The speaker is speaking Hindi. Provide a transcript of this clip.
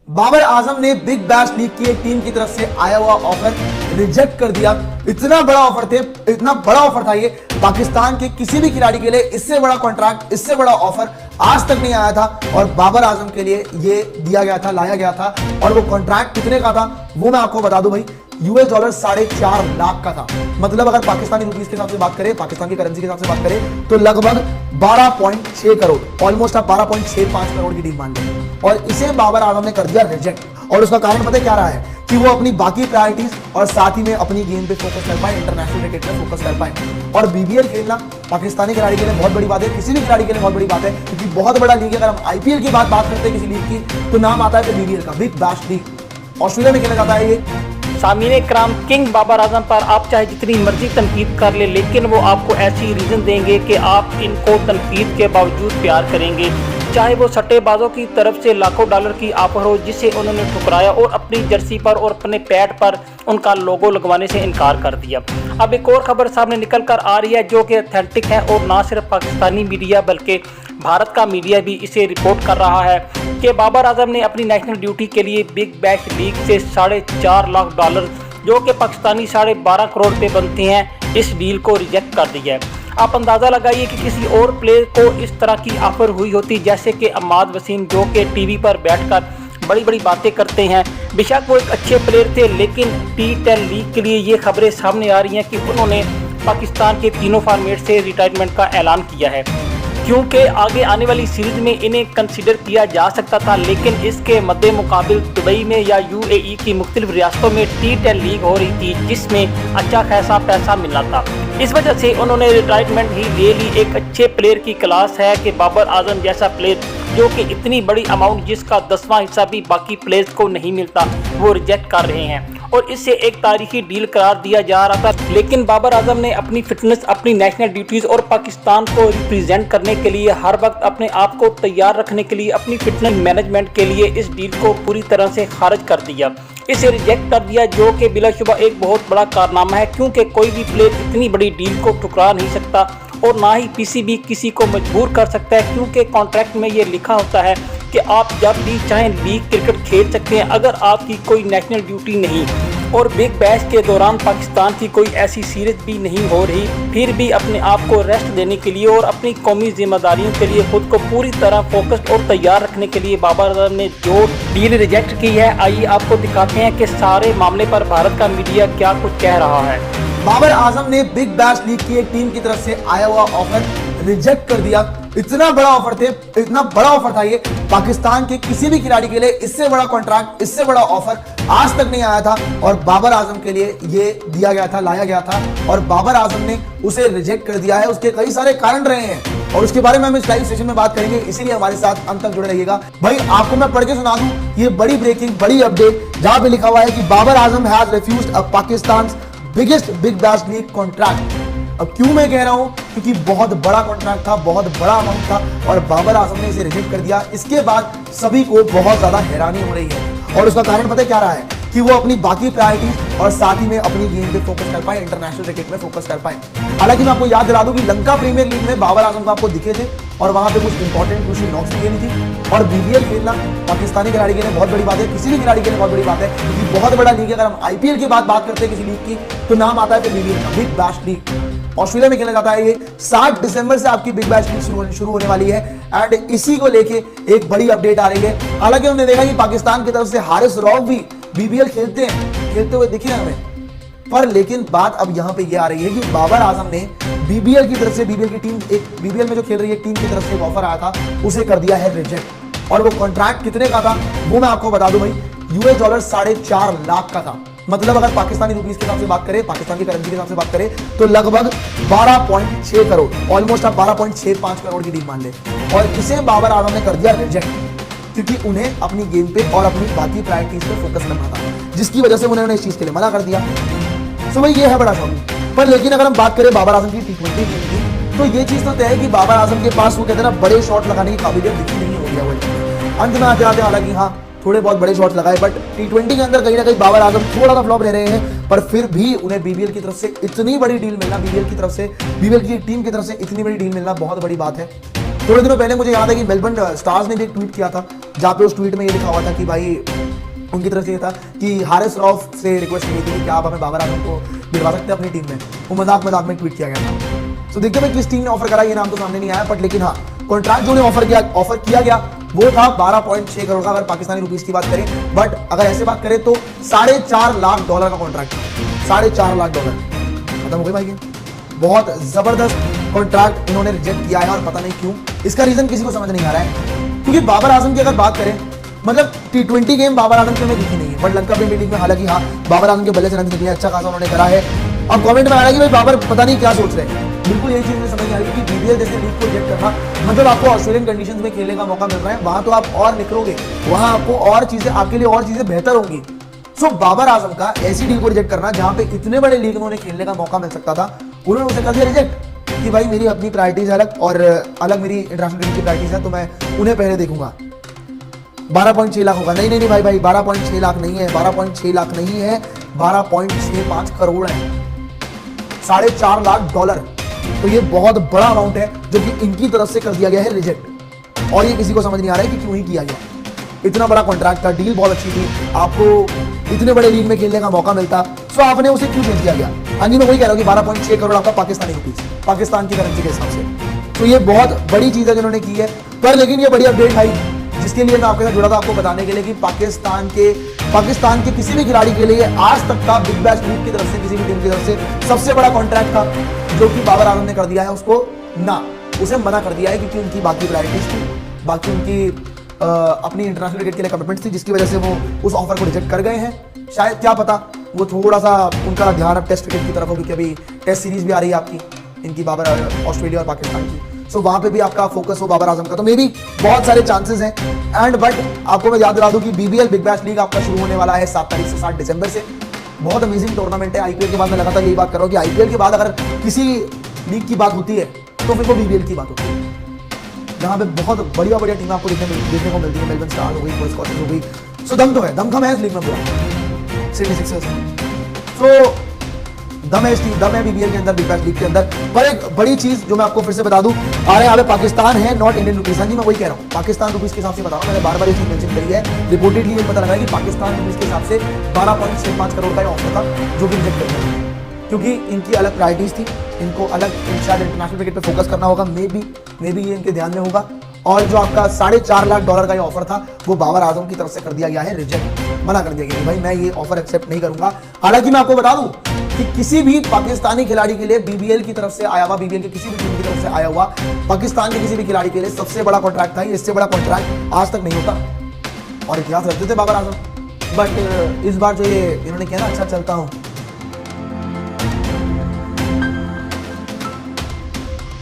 बाबर आजम ने बिग बैश लीग की एक टीम की तरफ से आया हुआ ऑफर रिजेक्ट कर दिया। इतना बड़ा ऑफर था ये, पाकिस्तान के किसी भी खिलाड़ी के लिए इससे बड़ा कॉन्ट्रैक्ट, इससे बड़ा ऑफर आज तक नहीं आया था और बाबर आजम के लिए ये दिया गया था, लाया गया था। और वो कॉन्ट्रैक्ट कितने का था वो मैं आपको बता दूं भाई, $4.5 लाख का था। मतलब अगर पाकिस्तानी रुपीस के हिसाब से बात करें, पाकिस्तान की करेंसी के हिसाब से बात करें तो लगभग 12.6 करोड़, ऑलमोस्ट आप 12.65 करोड़ की डील मान लें। और इसे बाबर आजम ने कर दिया रिजेक्ट। और उसका कारण पता क्या रहा है कि वो अपनी बाकी प्रायोरिटीज और साथ ही में अपनी गेम पे फोकस कर पाए, इंटरनेशनल क्रिकेट में फोकस कर पाए। और बीबीएल खेलना पाकिस्तानी खिलाड़ी के लिए बहुत बड़ी बात है, किसी भी खिलाड़ी के लिए बहुत बड़ी बात है, क्योंकि बहुत बड़ा लीग है। अगर हम आईपीएल की बात करते हैं किसी लीग की तो नाम आता है बीबीएल का, बिग बैश लीग। ऑस्ट्रेलिया में खेला जाता है ये। सामीने कराम, किंग बाबर आजम पर आप चाहे जितनी मर्जी तनकीद कर ले, लेकिन वो आपको ऐसी रीज़न देंगे कि आप इनको तनकीद के बावजूद प्यार करेंगे। चाहे वो सट्टेबाजों की तरफ से लाखों डॉलर की ऑफर हो जिसे उन्होंने ठुकराया और अपनी जर्सी पर और अपने पैड पर उनका लोगो लगवाने से इनकार कर दिया। अब एक और खबर सामने निकल कर आ रही है जो कि ऑथेंटिक है और ना सिर्फ पाकिस्तानी मीडिया बल्कि भारत का मीडिया भी इसे रिपोर्ट कर रहा है कि बाबर आजम ने अपनी नेशनल ड्यूटी के लिए बिग बैश लीग से $4.5 लाख जो कि पाकिस्तानी 12.5 करोड़ रुपये बनते हैं, इस डील को रिजेक्ट कर दिया है। आप अंदाज़ा लगाइए कि किसी और प्लेयर को इस तरह की ऑफर हुई होती, जैसे कि अम्माद वसीम जो कि टीवी पर बैठकर बड़ी बड़ी बातें करते हैं। बेशक वो एक अच्छे प्लेयर थे, लेकिन T10 लीग के लिए ये खबरें सामने आ रही हैं कि उन्होंने पाकिस्तान के तीनों फॉर्मेट से रिटायरमेंट का ऐलान किया है, क्योंकि आगे आने वाली सीरीज में इन्हें कंसीडर किया जा सकता था। लेकिन इसके मद्दे मुकाबिल दुबई में या UAE की मुख्तलिफ रियासतों में T10 लीग हो रही थी जिसमें अच्छा खासा पैसा मिलना था। इस वजह से उन्होंने रिटायरमेंट ही ले ली। एक अच्छे प्लेयर की क्लास है कि बाबर आजम जैसा प्लेयर जो कि इतनी बड़ी अमाउंट जिसका 10वां हिस्सा भी बाकी प्लेयर्स को नहीं मिलता, वो रिजेक्ट कर रहे हैं और इससे एक तारीखी डील करार दिया जा रहा था। लेकिन बाबर आजम ने अपनी फिटनेस, अपनी नेशनल ड्यूटीज़ और पाकिस्तान को रिप्रेजेंट करने के लिए, हर वक्त अपने आप को तैयार रखने के लिए, अपनी फिटनेस मैनेजमेंट के लिए इस डील को पूरी तरह से खारिज कर दिया, इसे रिजेक्ट कर दिया, जो कि बिलाशुबा एक बहुत बड़ा कारनामा है, क्योंकि कोई भी प्लेयर इतनी बड़ी डील को ठुकरा नहीं सकता और ना ही PCB किसी को मजबूर कर सकता है, क्योंकि कॉन्ट्रैक्ट में ये लिखा होता है कि आप जब भी चाहें लीग क्रिकेट खेल सकते हैं अगर आपकी कोई नेशनल ड्यूटी नहीं। और बिग बैश के दौरान पाकिस्तान की कोई ऐसी सीरीज भी नहीं हो रही, फिर भी अपने आप को रेस्ट देने के लिए और अपनी कौमी जिम्मेदारियों के लिए खुद को पूरी तरह फोकस्ड और तैयार रखने के लिए बाबर आजम ने जो डील रिजेक्ट की है, आइए आपको दिखाते हैं कि सारे मामले पर भारत का मीडिया क्या कुछ कह रहा है। बाबर आजम ने बिग बैश लीग की एक टीम की तरफ से आया हुआ ऑफर रिजेक्ट कर दिया। इतना बड़ा ऑफर था ये, पाकिस्तान के किसी भी खिलाड़ी के लिए इससे बड़ा कॉन्ट्रैक्ट, इससे बड़ा ऑफर आज तक नहीं आया था और बाबर आजम के लिए ये दिया गया था, लाया गया था। और बाबर आजम ने उसे रिजेक्ट कर दिया है। उसके कई सारे कारण रहे हैं और उसके बारे में हम इस लाइव सेशन में बात करेंगे, इसीलिए हमारे साथ अंत तक जुड़े रहिएगा। भाई आपको मैं पढ़ के सुना दूं ये बड़ी ब्रेकिंग, बड़ी अपडेट, जहां पे लिखा हुआ है कि Babar Azam has refused a Pakistan biggest Big Bash League contract. अब क्यों मैं कह रहा हूं, क्योंकि बहुत बड़ा कॉन्ट्रैक्ट था, बहुत बड़ा अमाउंट था और बाबर आजम ने इसे रिजेक्ट कर दिया। इसके बाद सभी को बहुत ज्यादा हैरानी हो रही है और उसका कारण पता क्या रहा है कि वो अपनी बाकी प्रायोरिटीज और साथ ही में अपनी गेम पे फोकस कर पाए, इंटरनेशनल क्रिकेट में फोकस कर पाए। हालांकि मैं आपको याद दिला दूं कि लंका प्रीमियर लीग में बाबर आजम को आपको दिखे थे और वहां पे कुछ इंपॉर्टेंट क्रूशियल नॉक्स भी खेली थी। और बीबीएल खेलना पाकिस्तानी खिलाड़ी के लिए बहुत बड़ी बात है, किसी भी खिलाड़ी के लिए बहुत बड़ी बात है, क्योंकि बहुत बड़ा लीग है। अगर हम आईपीएल की बात करते हैं किसी लीग की तो नाम आता है बीबीएल का, बिग बैश लीग। ऑस्ट्रेलिया में खेला जाता है ये। 7 दिसंबर से आपकी बिग बैश लीग शुरू होने वाली है एंड इसी को लेके एक बड़ी अपडेट आ रही है। हालांकि हमने देखा कि पाकिस्तान की तरफ से हारिस रऊफ भी बीबीएल खेलते हुए दिखे हमें, पर लेकिन बात अब यहां पे ये आ रही है कि बाबर आजम ने बीबीएल की तरफ से, बीबीएल की टीम, एक बीबीएल में जो खेल रही है टीम की तरफ से एक ऑफर आया था, उसे कर दिया है रिजेक्ट। और वो कॉन्ट्रैक्ट कितने का था वो मैं आपको बता दूं भाई, $4.5 लाख का था। मतलब अगर पाकिस्तानी रुपीस के हिसाब से बात करें, पाकिस्तान की करेंसी के हिसाब से बात करें तो लगभग 12.6 करोड़, ऑलमोस्ट आप 12.65 करोड़ की डील मान ले। और इसे बाबर आजम ने कर दिया रिजेक्ट, क्योंकि उन्हें अपनी गेम पे और अपनी बाकी प्रायोरिटीज पे फोकस करना था, जिसकी वजह से उन्होंने इस चीज के लिए मना कर दिया। सो भाई ये है बड़ा शॉकिंग। पर लेकिन अगर हम बात करें बाबर आजम की T20 टीम की, तो ये चीज तो तय है कि बाबर आजम के पास वो कहते हैं ना बड़े शॉट लगाने की काबिलियत दिखी नहीं हो गया। वो अंत में आते आते हालांकि हाँ थोड़े बहुत बड़े शॉट्स लगाए, बट T20 के अंदर कहीं ना कहीं बाबर आजम थोड़ा सा फ्लॉप ले रहे हैं। पर फिर भी उन्हें बीबीएल की तरफ से इतनी बड़ी डील मिलना, बीबीएल की टीम की तरफ से इतनी बड़ी डील मिलना बहुत बड़ी बात है। थोड़े दिनों पहले मुझे याद है कि मेलबर्न स्टार्स ने भी एक ट्वीट किया था, जहाँ पे उस ट्वीट में ये लिखा हुआ था कि भाई उनकी तरफ से ये था कि हारिस रऊफ से रिक्वेस्ट की थी कि आप हमें बाबर आजम को दिलवा सकते हैं अपनी टीम में। वो मजाक में ट्वीट किया गया था। तो देखते हैं किस टीम ने ऑफर करा, ये नाम तो सामने नहीं आया, बट लेकिन हाँ, कॉन्ट्रैक्ट जो उन्हें ऑफर किया गया वो था 12.6 करोड़ का, अगर पाकिस्तानी रुपीस की बात करें। बट अगर ऐसे बात करें तो $4.5 लाख का कॉन्ट्रैक्ट था। $4.5 लाख खत्म हो गई भाई। बहुत जबरदस्त कॉन्ट्रैक्ट इन्होंने रिजेक्ट किया है और पता नहीं क्यों। इसका रीजन किसी को समझ नहीं आ रहा है, क्योंकि बाबर आजम की अगर बात करें, मतलब T20 गेम बाबर आजम के में दिखी नहीं है, बट लंका प्रीमियर लीग में हालांकि हाँ, बाबर आजम के बल्ले से रन निकले, अच्छा खासा उन्होंने करा है। अब कमेंट में आ रहा है कि भाई बाबर पता नहीं क्या सोच रहे हैं। बिल्कुल यही चीज मुझे समझ नहीं आ रही कि BBL जैसे लीग को रिजेक्ट करना, मतलब आपको ऑस्ट्रेलियन कंडीशंस में खेलने का मौका मिल रहा है, वहां तो आप और निकलोगे, वहां आपको और चीजें, आपके लिए और चीजें बेहतर होंगी। सो बाबर आजम का ऐसी डील को रिजेक्ट करना जहां पे इतने बड़े लीग में उन्हें खेलने का मौका मिल सकता था, उन्होंने उसे कर दिया रिजेक्ट कि भाई मेरी अपनी प्रायोरिटीज अलग और अलग मेरी इंटरनेशनल क्रिकेट की प्रायोरिटीज है, तो मैं उन्हें पहले देखूंगा। 12.6 लाख होगा, नहीं 12.6 लाख नहीं है, 12.6 लाख नहीं है, 12.65 करोड़ है, $4.5 लाख। तो ये बहुत बड़ा अमाउंट है जो कि इनकी तरफ से कर दिया गया है रिजेक्ट, और ये किसी को समझ नहीं आ रहा है कि क्यों ही किया गया। इतना बड़ा कॉन्ट्रैक्ट था, डील बहुत अच्छी थी, आपको इतने बड़े लीग में खेलने का मौका मिलता, सो आपने उसे क्यों चेंज किया गया? हाँ जी, मैं वही कह रहा हूँ कि 12.6 करोड़ आपका पाकिस्तानी रुपीस, पाकिस्तान की करेंसी के हिसाब से, तो ये बहुत बड़ी चीज है जिन्होंने की है। पर लेकिन ये बड़ी अपडेट आई जिसके लिए मैं आपके साथ जुड़ा था, आपको बताने के लिए कि पाकिस्तान के किसी भी खिलाड़ी के लिए आज तक का बिग बैश लीग की तरफ से, किसी भी टीम की तरफ से सबसे बड़ा कॉन्ट्रैक्ट था, जो कि बाबर आजम ने कर दिया है उसको उसे मना कर दिया है, क्योंकि उनकी बाकी प्रायोरिटीज थी, बाकी उनकी अपनी इंटरनेशनल क्रिकेट के लिए कमिटमेंट थी, जिसकी वजह से वो उस ऑफर को रिजेक्ट कर गए हैं। शायद क्या पता वो थोड़ा सा उनका ध्यान अब टेस्ट क्रिकेट की तरफ होगी, कि अभी टेस्ट सीरीज भी आ रही है आपकी, इनकी बाबर ऑस्ट्रेलिया और पाकिस्तान की, सो वहां पे भी आपका फोकस हो बाबर आजम का, तो मे भी बहुत सारे चांसेस हैं। एंड बट आपको मैं याद दिला दूं कि BBL बिग बैश लीग आपका शुरू होने वाला है 7 तारीख से 7 दिसंबर से। बहुत अमेजिंग टूर्नामेंट है। IPL के बाद मैं लगातार यही बात कर रहा हूँ कि IPL के बाद अगर किसी लीग की बात होती है तो फिर वो BBL की बात होती है, जहाँ पे बहुत बढ़िया टीम आपको देखने को मिलती है। मेलबर्न स्टार्स हो गई, पर्थ स्कॉचेस हो गई, सो दम तो है, दमखम है इस लीग में पूरा। सिडनी सिक्सर्स, सो दम है BBL के अंदर, बिग बैश लीग के अंदर। पर एक बड़ी चीज जो मैं आपको फिर से बता दूं, यहाँ पे पाकिस्तान है, नॉट इंडियन रुपीज। हाँ जी, मैं वही कह रहा हूँ, पाकिस्तान रुपीज के हिसाब से बता रहा हूँ, मैंने बार बार ये चीज मेंशन करी है। रिपोर्टेडली ये पता लगा है कि पाकिस्तान रुपीज के हिसाब से 12.65 करोड़ का ऑफर था, जो कि रिजेक्ट कर दिया, क्योंकि इनकी अलग प्रायोरिटीज थी, इनको अलग शायद इंटरनेशनल क्रिकेट पे फोकस करना होगा, मे बी ये इनके ध्यान में होगा। और जो आपका $4.5 लाख का ये ऑफर था, वो बाबर आजम की तरफ से कर दिया गया है रिजेक्ट, मना कर दिया गया भाई मैं ये ऑफर एक्सेप्ट नहीं करूंगा। हालांकि मैं आपको बता दूं कि किसी भी पाकिस्तानी खिलाड़ी के लिए BBL की तरफ से आया हुआ, BBL के किसी भी टीम की तरफ से आया हुआ पाकिस्तान के किसी भी खिलाड़ी के लिए सबसे बड़ा कॉन्ट्रैक्ट था। इससे बड़ा कॉन्ट्रैक्ट आज तक नहीं होता और इतिहास रखते थे बाबर आजम। बट इस बार जो ये इन्होंने किया ना, अच्छा चलता हूँ